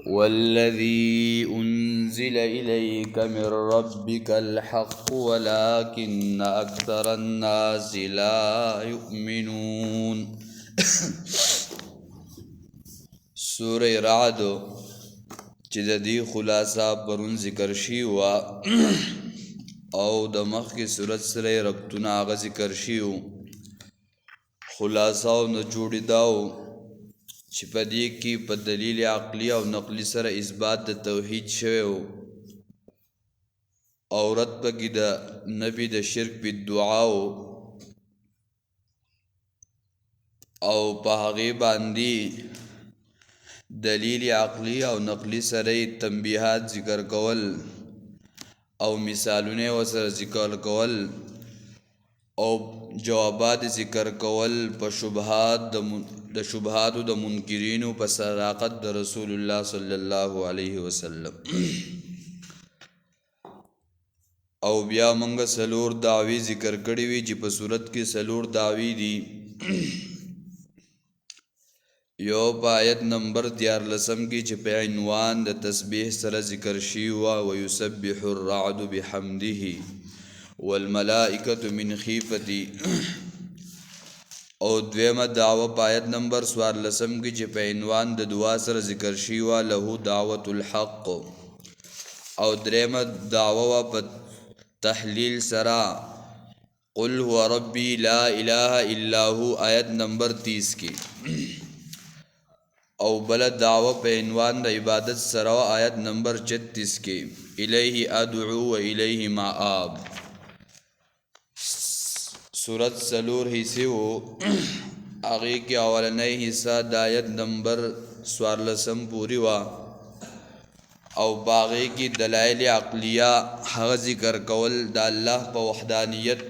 والذي أنزل إليك من ربك الحق ولكن أكثر الناس لا يؤمنون. سورة رعد چې د دې خلاصه پرون ذکر شي وا او د مخکې صورت سره ربطونه هغه ذکر شیو. خلاصه او نچوړی داو چې په دې کې په دلیل عقلی او نقلی سره اثبات د توحید شوی او رد پکې د نبی د شرک په دعا او په هغه باندې دلیل عقلی او نقلی سره تنبیحات ذکر کول او مثالونه وسره ذکر کول او جوابات ذکر کول په شبهات د منکرین او په صداقت د رسول الله صلی الله علیه وسلم. او بیا موږ سلور دعوی ذکر کړی وی چې په صورت کې سلور دعوی دي. یو په آیت نمبر 14 کې چې په عنوان د تسبیح سره ذکر شی او یسبح الرعد بحمده والملائکه من خیفته. او دویمه دعوه په آیت نمبر 14 کې چې په عنوان د دعا سره ذکر شی او له دعوت الحق. او دریمه دعوه په تحلیل سره قل هو ربی لا اله الا هو آیت نمبر 30 کې. او بل دعوه په عنوان د عبادت سره آیت نمبر 36 کې الیه ادعو و الیه مآب. سورت سلور حصے ہو آگے کی اولنی حصہ د آیت نمبر 14 پوری وا او باغی کی دلائل عقلیہ هغه ذکر کول د الله په وحدانیت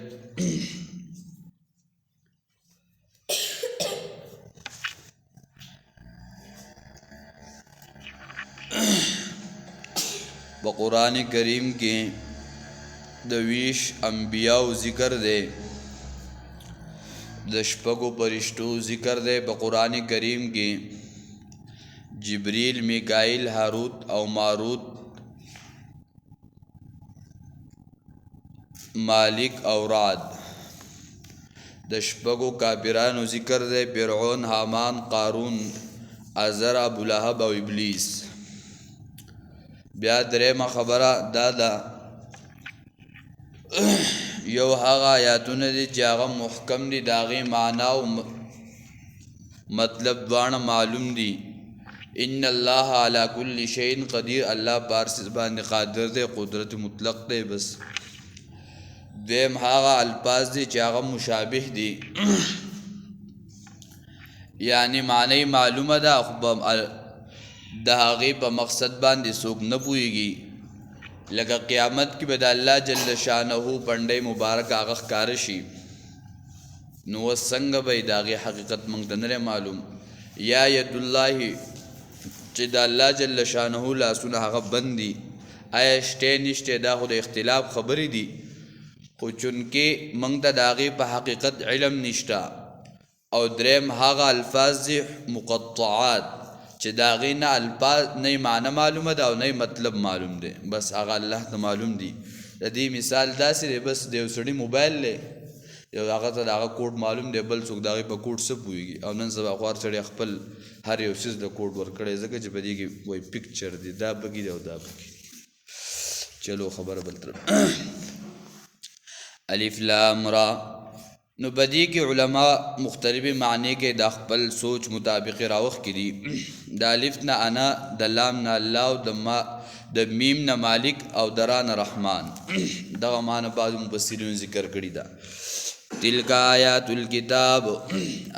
په قرآن کریم کې د 20 انبیاء ذکر دی، د شپږو فرشتو ذکر دی په قرآن کریم کې. جبریل، میکائیل، هاروت او ماروت، مالک او رعد. د شپږو کافرانو ذکر دی، فرعون، حامان، قارون، ازر، ابو لهب او ابلیس. بیا درېمه خبره دا ده یو هغه آیاتونه دي چې هغه محکم دي، د هغې معنا او مطلب دواړه معلوم دي. ان الله علی کل شیء قدیر، الله په هر څه باندې قادر دی، قدرت مطلق دی. بس دویم هغه الفاظ دي چې هغه مشابه دي یعنی معنی معلومه ده خو د هغې په مقصد باندې څوک نه پوهېږي. لکه قیامت کې به د الله جل شانه پنډی مبارک هغه ښکاره شي، نو اوس څنګه به د هغې حقیقت موږ ته نه معلوم. یا ید الله چې د الله جل شانه لاسونه هغه بند دي، آیا شته نشته دا خو د اختلاف خبرې دي، خو چونکې موږ ته د هغې په حقیقت علم نشته. او دریم هغه الفاظ دي مقطعات چې د هغې نه الفاظ نه معنی معلومه ده او نه مطلب معلوم دی، بس هغه الله ته معلوم دي. د دې مثال داسې دی، بس د یو سړي موبایل دی، یو هغه ته د هغه کوډ معلوم دی، بل څوک د هغې په کوډ څه پوهېږي. او نن سبا خو هر سړی خپل هر یو څیز د کوډ ورکړی، ځکه چې په دې کې وایي پکچر دی، دا پکې دی او دا پکې. چلو خبره بل طرف. الف لام را. نو بدی کې علما مختلفې معنی کې د خپل سوچ مطابق راوخت کړي. د الف نه انا، د لام نه الله او د میم نه مالک او د را نه رحمان. دغه معنی بعض مفسرین ذکر کړي ده. تلک آیات الکتاب،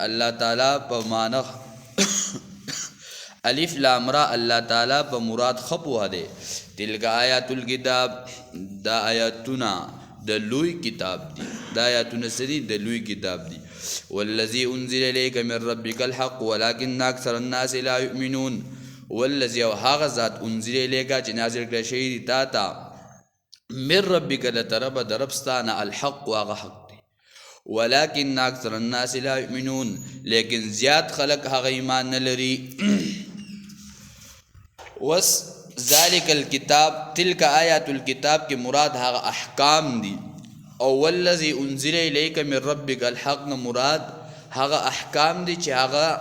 الله تعالی په معنی الف لام را الله تعالی په مراد خپوه ده. تلک آیات الکتاب، دا آیاتونه د لوی کتاب دی، دا آیاتونه سری د لوی کتاب دی. والذی انزل الیک من ربک الحق ولکن اکثر الناس لا یؤمنون. والذی او هغه ذات انزل الیک چې نازل کړی شوی دی تا ته من ربک د طرفه د رب ستانه الحق هغه حق دی. ولكن اکثر الناس لا يؤمنون، لیکن زیاد خلق هغه ایمان نه لري. وس ذالک الکتاب تلک آیات الکتاب کے مراد هغه احکام دی او والذی انزل الیک من ربک الحق نه مراد هغه احکام دی چې هغه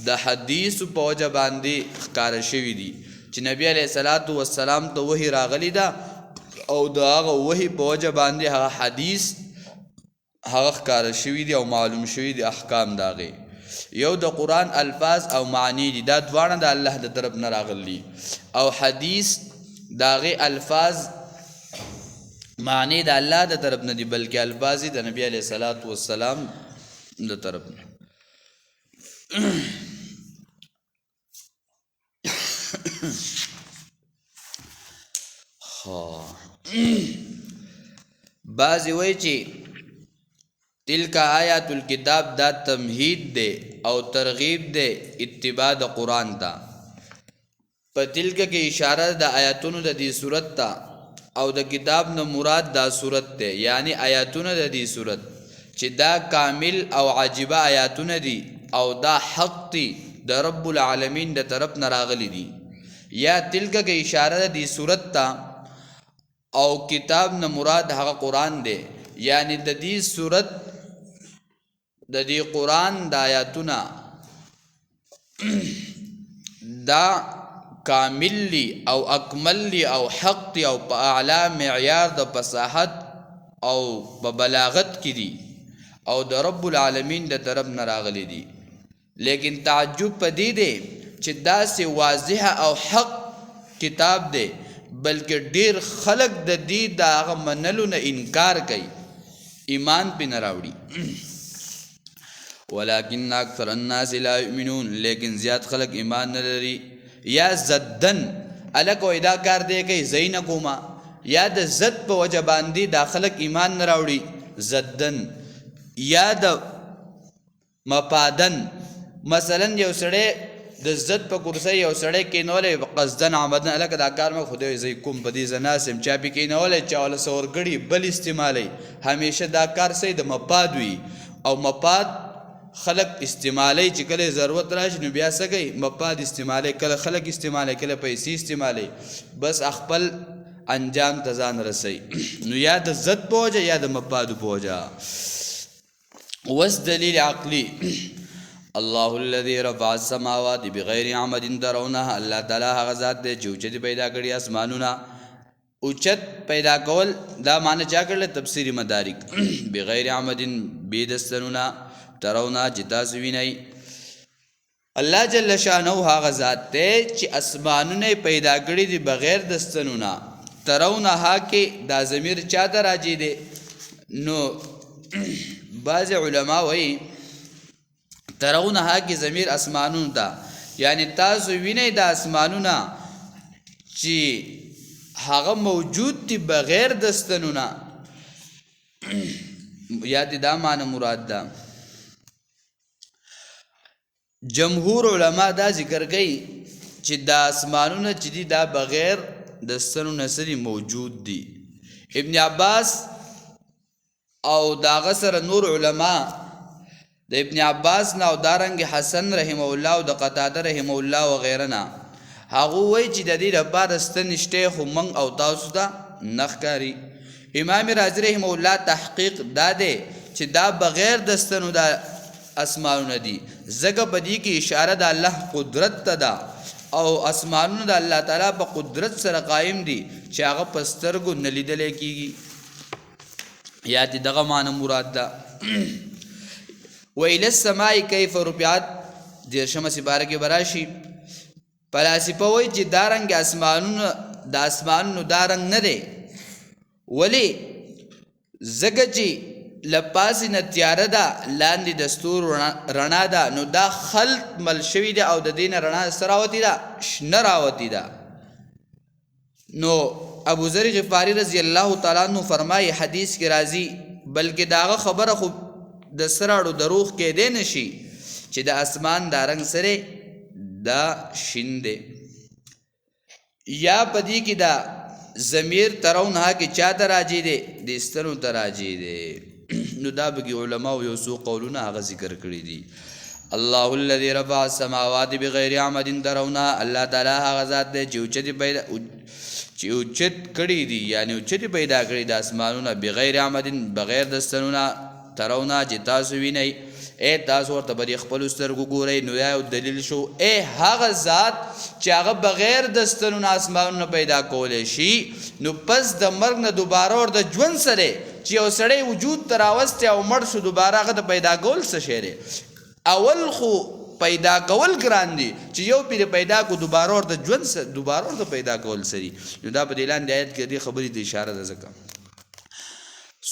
د حدیث په وجه باندې ښکاره شوي دي چې نبی علیه الصلاۃ والسلام ته وحی راغلی ده او د هغه وحی په وجه باندې هغه حدیث هغه ښکاره شوي دي او معلوم شوي دي احکام د هغې یو د قرآن الفاظ او معنی دي دا دواړه د الله د طرف نه راغلي او حدیث د هغې الفاظ معنی د الله د طرف نه دي بلکې الفاظ د نبی علیه الصلاۃ والسلام د طرف نه بعضی وایي چې تلک آیات الکتاب دا تمهید دے او ترغیب دے اتباع دا قرآن تا پا تلک کے اشارہ دا آیاتونو دا دی صورت تا او دا کتاب نا مراد دا صورت دے یعنی آیاتونو دا دی صورت چی دا کامل او عجیبہ آیاتونو دی او دا حق تی دا رب العالمین دا طرف نراغلی دی یا تلک کے اشارہ دا دی صورت تا او کتاب نا مراد حق قرآن دے یعنی دا دی صورت د دې قرآن د آیاتونه دا کامل لی او اکمل لی او حق دی او په اعلی معیار د فصاحت او په بلاغت کې دي او د رب العالمین د طرف نه راغلی دي لیکن تعجب په دې دی چې داسې واضح او حق کتاب دی بلکې ډیر خلق د دې د هغه منلو نه انکار کوي ایمان پې نه راوړي ولكن اکثر الناس لا یؤمنون لیکن زیاد خلق ایمان نه لري یا زدن الک وېدا کار دی کوي زین کوما یا د زد په وجه باندې دا خلق ایمان نه راوړي زدن یا د مپادن مثلا یو سړی د زد په کرسی یو سړی کېنولی قصدن عمدن الک دا کار مې خدای زی کوم په دې زناسم چا پې کېنولی چا وله سورګړي بل استعمالی همیشه دا کار صحیح د مپاد وي او مپاد خلق استعمالی چې کله ضرورت راشي نو بیا څه کوي مپاد استعمالی کله خلق استعمالی کله پیسې استعمالی بس خپل انجام ته ځان رسوي نو یا د زد په وجه یا د مپادو په وجه وس دلیل عقلی الله الذي رفع السماوات بغیر عمد ترونها الله تعالی هغه ذات دی چې اوچت پیدا کړي اسمانونه اوچت پیدا کول دا معنی چا کړل تفسیری مدارک بغیر عمد بی دستنونه ترونا جتا سوینای الله جل شانه هغه ذات ته چې اسمانونه پیدا کړی دي بغیر دستنونه ترونا ها کې دا ضمیر چاته راځي دي نو بعض علما وایي ترونا ها کې ضمیر اسمانونه دا یعنی تاسو وینئ د اسمانونه چې هغه موجود دي بغیر دستنونه یا دې دا معنی مراد ده جمهور علما دا ذکر کوي چې دا اسمانونه چې دي دا بغیر د ستنو سره موجود دي ابن عباس او داغه سره نور علما د ابن عباس نه او دارنګ حسن رحمه الله او د قتاده رحمه الله و غیرنا هغه وایي چې د دې لپاره ستنشته خو من او تاسو ته نخکاری امام رازی رحمه الله تحقیق داده چې دا بغیر د ستنو دا اسمانونه دي زګه بدی کی اشاره د الله قدرت ته ده او اسمانونه د الله تعالی په قدرت سره قائم دي چې هغه پسترګو نلیدل کیږي یا دغه معنی مراد ده ویل السماء کیف رفعت دیرشمه سپاره کې براشي فلسفه وایي چې دارنګ اسمانونه د اسمانونو دارنګ نه دی ولی زګه چې لپاسی نه تیاره ده لاندې د ستورو رڼا ده نو دا خلط مل شوي ده او د دې نه رڼا څه راوتې ده شنه راوتې ده نو ابو ذر غفاری رضی الله تعالی عنہ فرمایي حدیث کې راځي بلکې داغه خبره خو د سراړو دروغ کې دی نشي چې د اسمان دا رنګ سره دا شین دی یا پدې کې دا ضمیر ترونها کې چاته راځي دی د ستنو ته راځي دی نو دا بګي علماء یو څو قولونه هغه ذکر کړی دي الله الذي رفع السماوات بغیر عمد ترونها الله تعالی هغه ذات دی چې اوچت کړي دي یعنی اوچت پیدا کړي د اسمانونه بغیر عمد بغیر د ستنونه ترونه چې تاسو وینئ تاسو ورته به د خپلو سترګو ګورئ نو یا یو دلیل شو هغه ذات چې هغه بغیر د ستنونه اسمانونه پیدا کولی شي نو پس د مرګ نه دوباره ورته ژوند سره چې یو سړی وجود ته راوستی او مړ شو دوباره هغه ته پیدا کول څه شی دی اول خو پیدا کول ګران دي چې یو پیر پیدا کو دوباره ورته ژوند دوباره ورته پیدا کول سری نو دا په دې لاندې آیت کې دې خبرې ته اشاره ده ځکه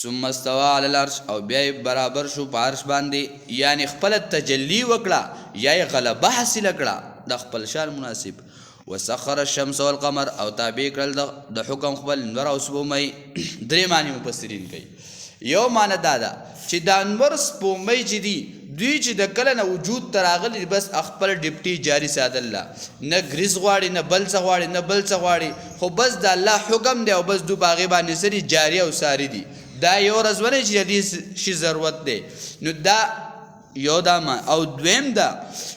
ثم استوى على العرش او بیا برابر شو په عرش باندې یعنی خپل تجلی وکړه یا غلبه حاصل کړه د خپل شان مناسب وسخر الشمس والقمر او تابع کړل د حکم خپل نور او سپومۍ درې معنی مفسرین کوي یو معنی دا ده چې د انور سپومۍ چې دي دوی چې د کله نه وجود ته راغلي بس خپل ډیپټي جاري ساتل الله نه ګریز غواړي نه بل څه غواړي نه بل څه غواړي خو بس د الله حکم دی او بس دو باغې باندې سری جاري او ساری دي دا یو رزونه چې دې شي ضرورت دی نو دا یو دا او دویم دا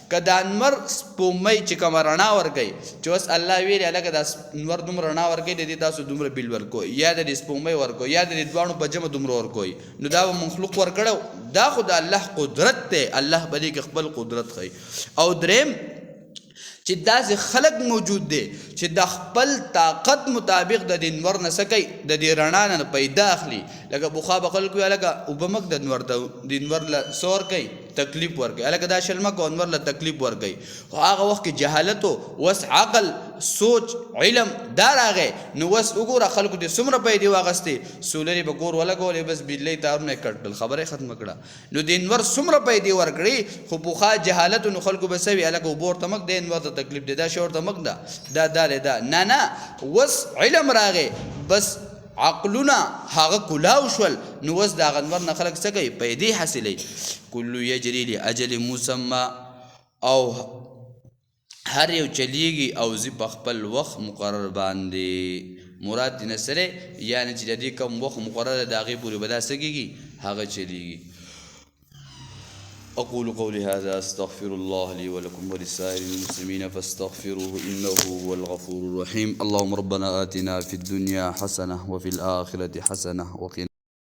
که د انور سپومۍ چې کومه رڼا ورکوي چې اوس الله ویلي هلکه دا انور دومره رڼا ورکوي د دې تاسو دومره بیل ورکوئ یا د دې سپومۍ ورکوئ یا د دې دواړو په جمع دومره ورکوئ نو دا به مخلوق ورکړی دا خو د الله قدرت دی الله به دې کې خپل قدرت ښیي او دریم چې داسې خلق موجود دی چې د خپل طاقت مطابق د دې انور نه څه کوي د دې رڼا نه پیدا اخلي لکه بخا به خلک وایي هلکه اوبه مک د انور ته د انور له څه ورکوي تکلیف ورکوي هلکه دا شلمه کو انور له تکلیف ورکوي خو هغه وخت کې جهالت وس عقل سوچ علم دا راغی نو وس وګوره خلکو دې څومره پیدې واغستې سولرې به کور ولګولې بس بجلۍ تارونه یې کټ کړل خبره یې ختمه کړه نو د انور څومره پیدې ورکړي خو پخوا جهالت نو خلکو به څه وي هلکه اوبه ورته مک دی انور ته تکلیف دی دا شی ورته مک ده دا نه وس علم راغی بس عقلونه هغه کلاو شول نو وس د هغه انور نه خلک څه کوي پیدې حاصلوي کلو یجري لاجل مسمى او هر یو چلیږي او زی په خپل وخت مقرر باندې مراد دې نه سره یعنی چې د دې کوم وخت مقرر د هغې پورې به دا څه کېږي هغه چلیږي أقول قولي هذا أستغفر الله لي ولكم ولسائر المسلمين فاستغفروه إنه هو الغفور الرحيم اللهم ربنا آتنا في الدنيا حسنة وفي الآخرة حسنة وقنا